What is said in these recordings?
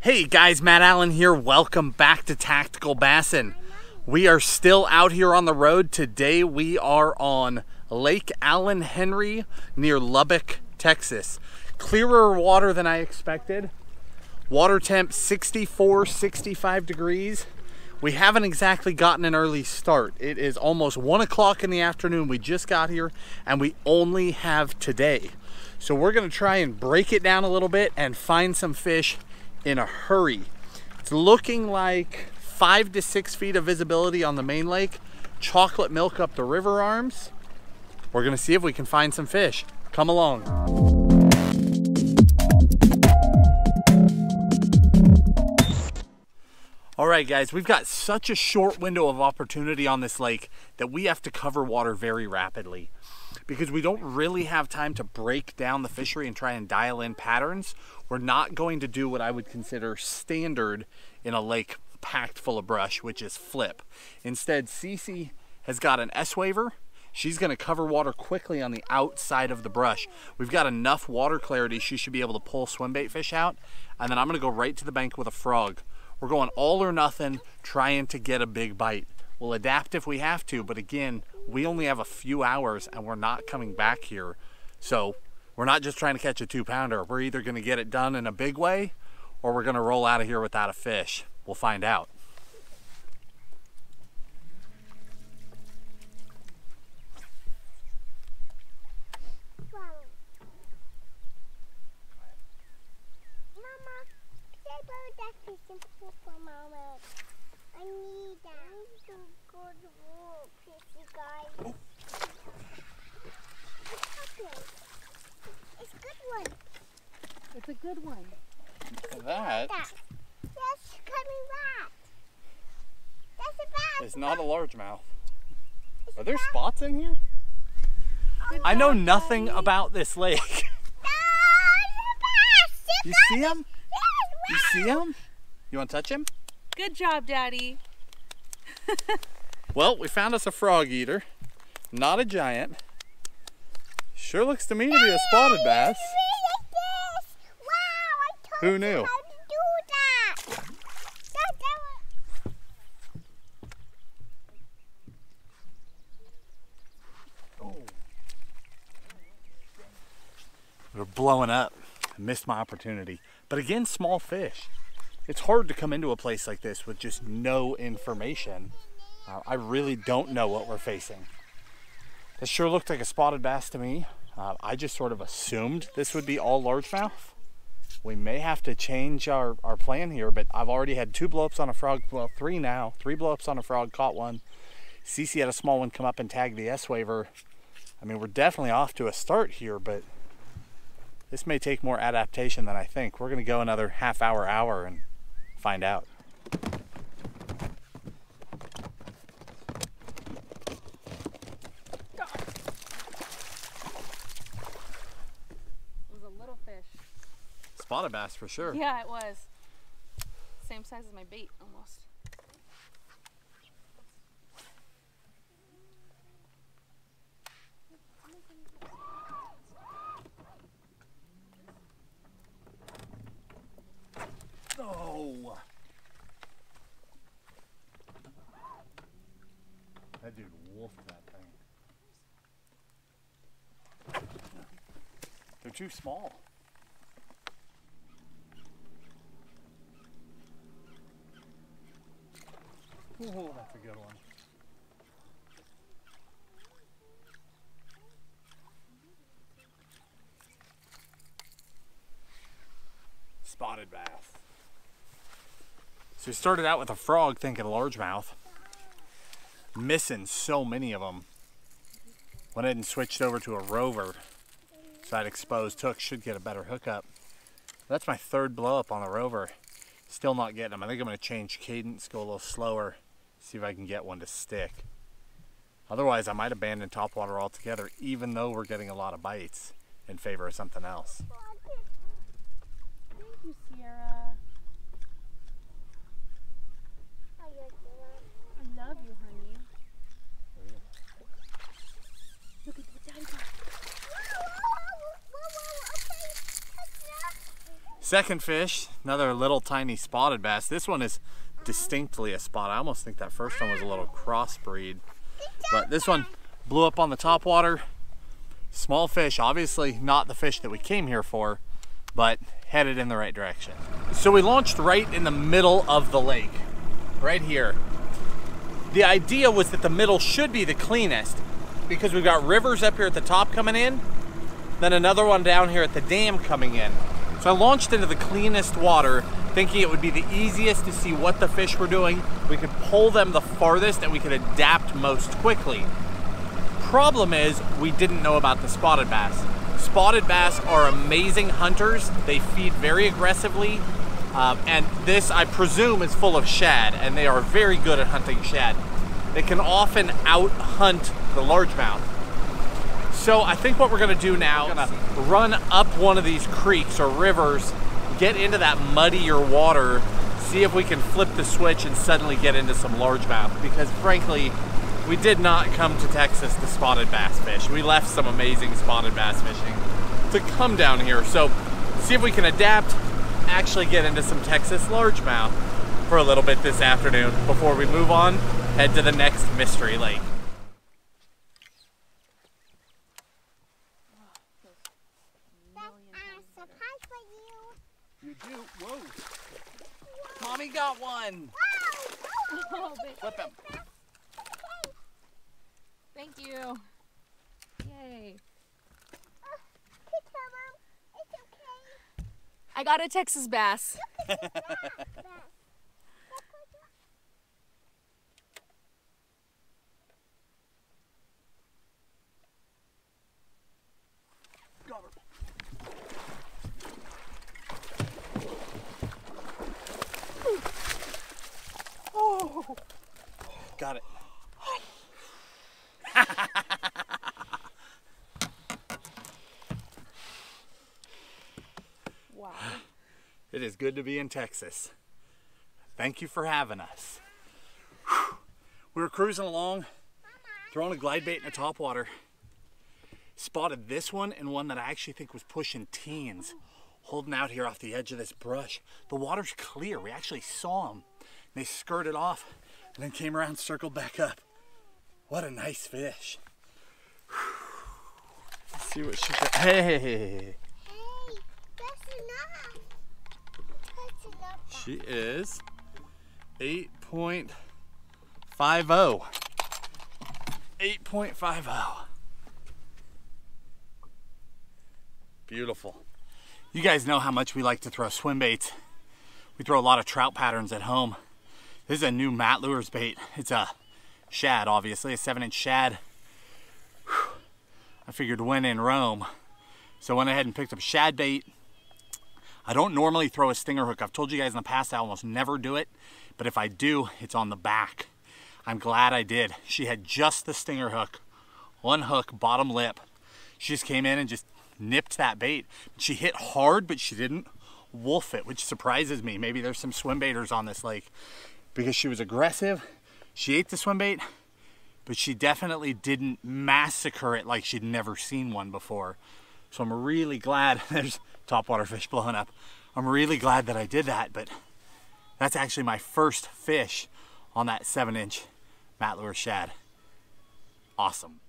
Hey guys, Matt Allen here. Welcome back to Tactical Bassin. We are still out here on the road. Today we are on Lake Allen Henry near Lubbock, Texas. Clearer water than I expected. Water temp 64, 65 degrees. We haven't exactly gotten an early start. It is almost 1 o'clock in the afternoon. We just got here and we only have today. So we're gonna try and break it down a little bit and find some fish in a hurry. It's looking like 5 to 6 feet of visibility on the main lake, chocolate milk up the river arms. We're gonna see if we can find some fish. Come along. All right guys, we've got such a short window of opportunity on this lake that we have to cover water very rapidly because we don't really have time to break down the fishery and try and dial in patterns. We're not going to do what I would consider standard in a lake packed full of brush, which is flip. Instead, Cece has got an S-waver. She's gonna cover water quickly on the outside of the brush. We've got enough water clarity, she should be able to pull swimbait fish out, and then I'm gonna go right to the bank with a frog. We're going all or nothing, trying to get a big bite. We'll adapt if we have to, but again, we only have a few hours and we're not coming back here. So we're not just trying to catch a 2-pounder. We're either gonna get it done in a big way or we're gonna roll out of here without a fish. We'll find out. For a moment. I need that. It's a good walk, you guys. It's a good one. It's a good one. Look at that. That's coming back. That's a bass. It's not a largemouth. Are there spots in here? Oh, I know nothing about this lake. No, it's a bass. You see him? You see him? You want to touch him? Good job, Daddy. Well, we found us a frog eater. Not a giant. Sure looks to me to be a spotted bass. Wow, I told Who knew? you how to do that. We're blowing up. I missed my opportunity. But again, small fish. It's hard to come into a place like this with just no information. I really don't know what we're facing. This sure looked like a spotted bass to me. I just sort of assumed this would be all largemouth. We may have to change our plan here, but I've already had 2 blow-ups on a frog, well 3 now. 3 blow-ups on a frog, caught one. Cece had a small one come up and tag the S-waver. I mean, we're definitely off to a start here, but this may take more adaptation than I think. We're gonna go another half hour and find out. It was a little fish. Spotted bass for sure. Yeah, it was. Same size as my bait almost. Oh! That dude wolfed that thing. They're too small. Oh, that's a good one. Spotted bass. So we started out with a frog thinking largemouth. Missing so many of them. Went ahead and switched over to a rover. So that exposed hook should get a better hookup. That's my 3rd blow up on the rover. Still not getting them. I think I'm going to change cadence, go a little slower, see if I can get one to stick. Otherwise, I might abandon topwater altogether, even though we're getting a lot of bites, in favor of something else. Thank you, Sierra. I love you, honey. Look at the daddy. Second fish, another little tiny spotted bass. This one is distinctly a spot. I almost think that first one was a little crossbreed. But this one blew up on the topwater. Small fish, obviously not the fish that we came here for, but headed in the right direction. So we launched right in the middle of the lake, right here. The idea was that the middle should be the cleanest because we've got rivers up here at the top coming in, then another one down here at the dam coming in. So I launched into the cleanest water, thinking it would be the easiest to see what the fish were doing. We could pull them the farthest and we could adapt most quickly. Problem is, we didn't know about the spotted bass. Spotted bass are amazing hunters. They feed very aggressively. And this, I presume, is full of shad, and they are very good at hunting shad. They can often out-hunt the largemouth. So I think what we're gonna do now, we're gonna run up one of these creeks or rivers, get into that muddier water, see if we can flip the switch and suddenly get into some largemouth. Because frankly, we did not come to Texas to spotted bass fish. We left some amazing spotted bass fishing to come down here. So see if we can adapt, actually get into some Texas largemouth for a little bit this afternoon before we move on, head to the next mystery lake. You do? Whoa. Mommy got one. Oh, Flip him. thank you. Yay. It's okay. I got a Texas bass. Got her. Oh. Got it. Wow. It is good to be in Texas. Thank you for having us. Whew. We were cruising along, throwing a glide bait in a topwater. Spotted this one and one that I actually think was pushing teens, holding out here off the edge of this brush. The water's clear. We actually saw them. They skirted off and then came around, circled back up. What a nice fish. Let's see what she got. Hey! Hey, that's enough. That's enough. She is 8.50. 8.50. Beautiful. You guys know how much we like to throw swim baits. We throw a lot of trout patterns at home. This is a new Matt Lures bait. It's a shad, obviously, a 7-inch shad. Whew. I figured when in Rome. So I went ahead and picked up shad bait. I don't normally throw a stinger hook. I've told you guys in the past I almost never do it, but if I do, it's on the back. I'm glad I did. She had just the stinger hook, one hook, bottom lip. She just came in and just nipped that bait. She hit hard, but she didn't wolf it, which surprises me. Maybe there's some swim baiters on this lake because she was aggressive. She ate the swim bait, but she definitely didn't massacre it like she'd never seen one before. So I'm really glad. There's topwater fish blowing up. I'm really glad that I did that, but that's actually my first fish on that 7-inch Matt Lure shad. Awesome.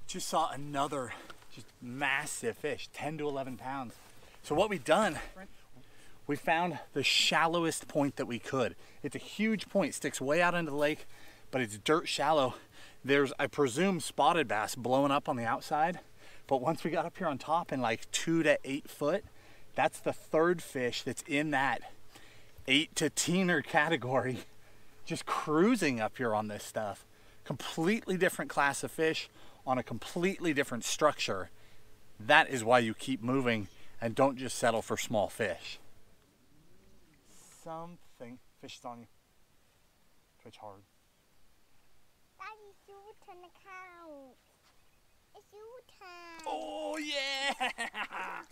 Just saw another just massive fish, 10 to 11 pounds. So what we've done, we found the shallowest point that we could. It's a huge point, sticks way out into the lake, but it's dirt shallow. There's, I presume, spotted bass blowing up on the outside. But once we got up here on top in like 2 to 8 foot, that's the third fish that's in that 8 to teener category, just cruising up here on this stuff. Completely different class of fish on a completely different structure. That is why you keep moving and don't just settle for small fish. Something, fish is on you. Twitch hard. Daddy, turn the count. It's your turn. Oh, yeah!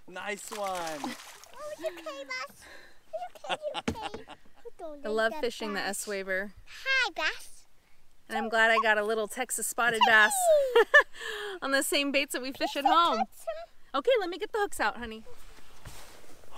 Nice one. Oh, it's okay, Bass. You okay? I love fishing the S-Waver. Hi, Bass. And I'm glad I got a little Texas spotted bass on the same baits that we fish at home. Okay, let me get the hooks out, honey.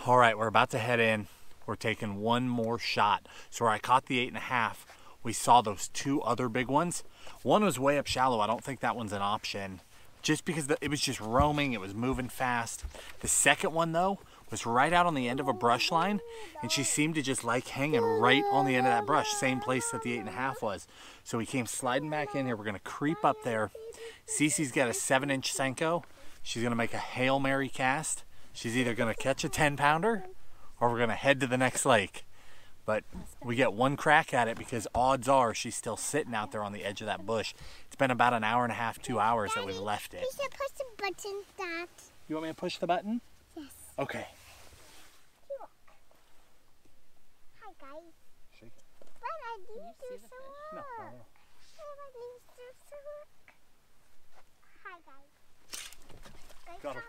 All right, we're about to head in. We're taking one more shot. So where I caught the 8.5, we saw those two other big ones. One was way up shallow. I don't think that one's an option, just because it was just roaming, it was moving fast. The second one though was right out on the end of a brush line, and she seemed to just like hanging right on the end of that brush, same place that the 8.5 was. So we came sliding back in here. We're gonna creep up there. Cece's got a 7-inch Senko. She's gonna make a Hail Mary cast. She's either gonna catch a 10-pounder or we're gonna head to the next lake. But we get one crack at it because odds are she's still sitting out there on the edge of that bush. It's been about an hour and a half, 2 hours that we've left it. You should push the button, Dad. You want me to push the button? Yes. Okay. Look. Hi, guys. Shake it. But I need to do some No, work. no, no. But I need to do some work. Hi, guys. Got her.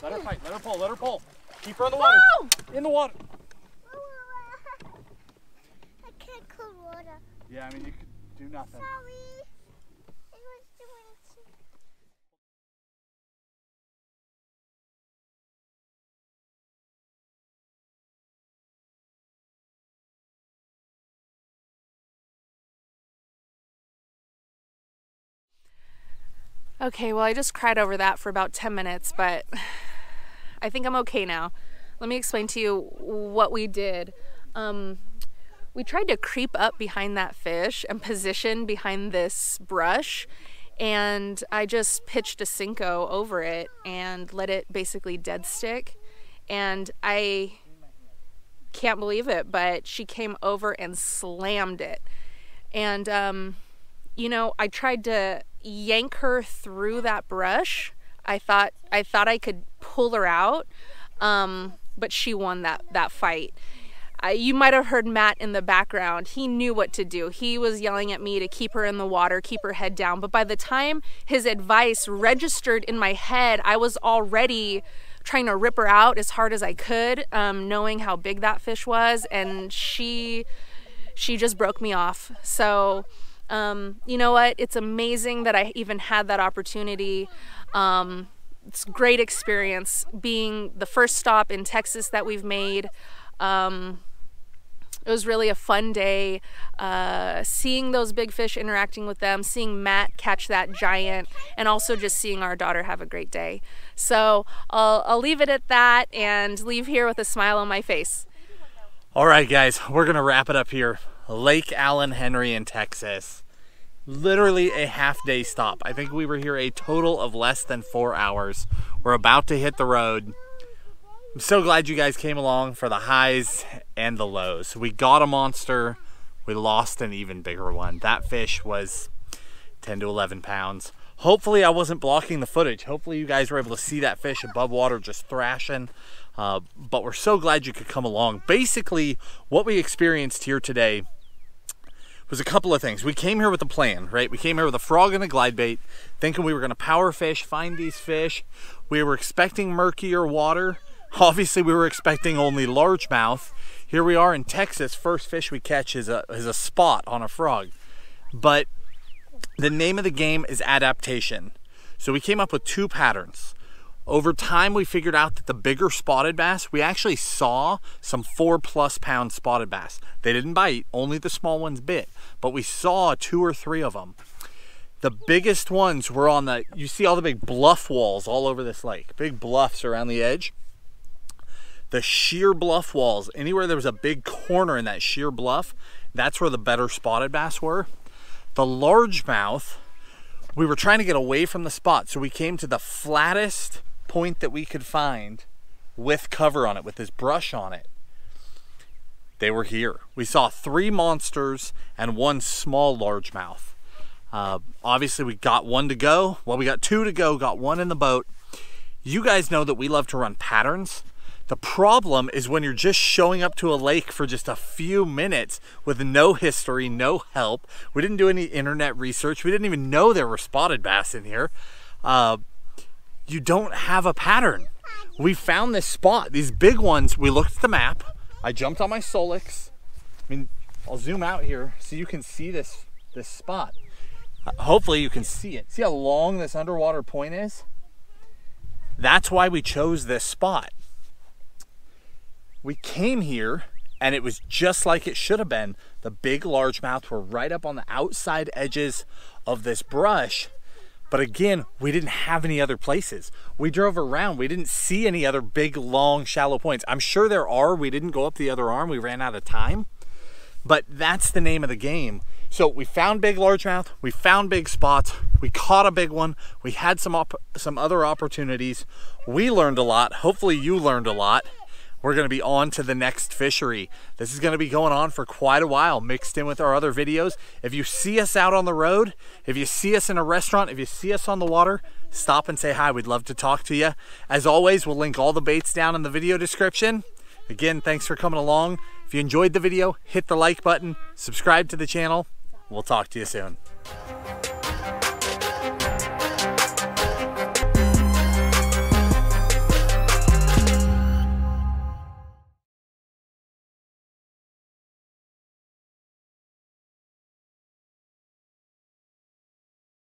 Let her fight. Let her pull. Let her pull. Keep her in the water. Whoa! In the water. I can't cool water. Yeah, I mean, you could do nothing. Sorry. It was doing it. Okay, well, I just cried over that for about 10 minutes, but I think I'm okay now. Let me explain to you what we did. We tried to creep up behind that fish and position behind this brush, and I just pitched a Senko over it and let it basically dead stick. And I can't believe it, but she came over and slammed it. And you know, I tried to yank her through that brush. I thought I could pull her out, but she won that fight. You might have heard Matt in the background. He knew what to do. He was yelling at me to keep her in the water, keep her head down. But by the time his advice registered in my head, I was already trying to rip her out as hard as I could, knowing how big that fish was, and she just broke me off. So you know what? It's amazing that I even had that opportunity. It's a great experience being the first stop in Texas that we've made. It was really a fun day, seeing those big fish, interacting with them, seeing Matt catch that giant, and also just seeing our daughter have a great day. So I'll leave it at that and leave here with a smile on my face. All right, guys, we're gonna wrap it up here. Lake Allen Henry in Texas. Literally a half-day stop. I think we were here a total of less than 4 hours. We're about to hit the road. I'm so glad you guys came along for the highs and the lows. We got a monster. We lost an even bigger one. That fish was 10 to 11 pounds. Hopefully I wasn't blocking the footage. Hopefully you guys were able to see that fish above water just thrashing. But we're so glad you could come along. Basically, what we experienced here today was a couple of things. We came here with a plan, right? We came here with a frog and a glide bait, thinking we were gonna power fish, find these fish. We were expecting murkier water. Obviously, we were expecting only largemouth. Here we are in Texas. First fish we catch is a spot on a frog. But the name of the game is adaptation. So we came up with two patterns. Over time, we figured out that the bigger spotted bass, we actually saw some 4+ pound spotted bass. They didn't bite, only the small ones bit, but we saw 2 or 3 of them. The biggest ones were on the, you see all the big bluff walls all over this lake, big bluffs around the edge. The sheer bluff walls, anywhere there was a big corner in that sheer bluff, that's where the better spotted bass were. The largemouth, we were trying to get away from the spot, so we came to the flattest point that we could find with cover on it, with this brush on it. They were here. We saw 3 monsters and 1 small largemouth. Obviously we got 1 to go. Well, we got 2 to go, got 1 in the boat. You guys know that we love to run patterns. The problem is when you're just showing up to a lake for just a few minutes with no history, no help. We didn't do any internet research. We didn't even know there were spotted bass in here. You don't have a pattern. We found this spot, these big ones. We looked at the map. I jumped on my Solix. I mean, I'll zoom out here so you can see this spot. Hopefully you can see it. See how long this underwater point is? That's why we chose this spot. We came here and it was just like it should have been. The big largemouth were right up on the outside edges of this brush. But again, we didn't have any other places. We drove around. We didn't see any other big, long, shallow points. I'm sure there are. We didn't go up the other arm. We ran out of time. But that's the name of the game. So we found big largemouth. We found big spots. We caught a big one. We had some other opportunities. We learned a lot. Hopefully you learned a lot. We're going to be on to the next fishery. This is going to be going on for quite a while, mixed in with our other videos. If you see us out on the road, if you see us in a restaurant, if you see us on the water, stop and say hi. We'd love to talk to you. As always, we'll link all the baits down in the video description. Again, thanks for coming along. If you enjoyed the video, hit the like button, subscribe to the channel. We'll talk to you soon.